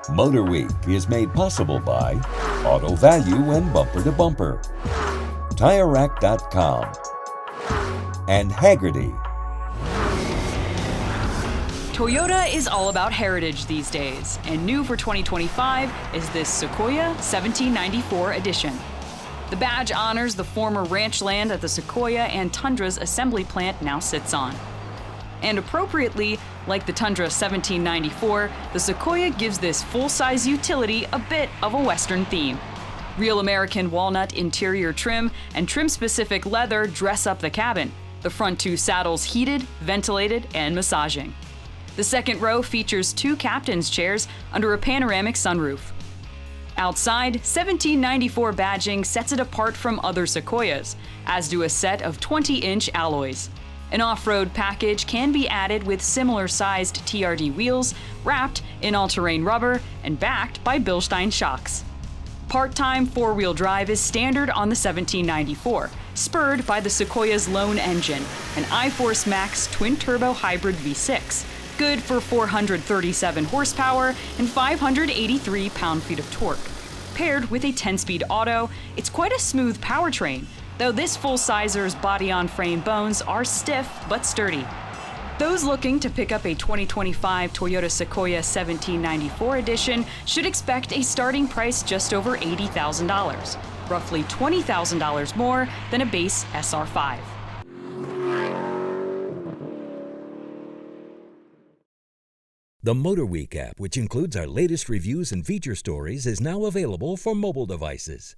MotorWeek is made possible by Auto Value and Bumper to Bumper, TireRack.com, and Haggerty. Toyota is all about heritage these days, and new for 2025 is this Sequoia 1794 edition. The badge honors the former ranch land that the Sequoia and Tundra's assembly plant now sits on. And appropriately, like the Tundra 1794, the Sequoia gives this full-size utility a bit of a Western theme. Real American walnut interior trim and trim-specific leather dress up the cabin. The front two saddles heated, ventilated, and massaging. The second row features two captain's chairs under a panoramic sunroof. Outside, 1794 badging sets it apart from other Sequoias, as do a set of 20-inch alloys. An off-road package can be added with similar-sized TRD wheels, wrapped in all-terrain rubber and backed by Bilstein shocks. Part-time four-wheel drive is standard on the 1794, spurred by the Sequoia's lone engine, an iForce Max twin-turbo hybrid V6, good for 437 horsepower and 583 pound-feet of torque. Paired with a 10-speed auto, it's quite a smooth powertrain, though this full-sizer's body-on-frame bones are stiff but sturdy. Those looking to pick up a 2025 Toyota Sequoia 1794 edition should expect a starting price just over $80,000, roughly $20,000 more than a base SR5. The MotorWeek app, which includes our latest reviews and feature stories, is now available for mobile devices.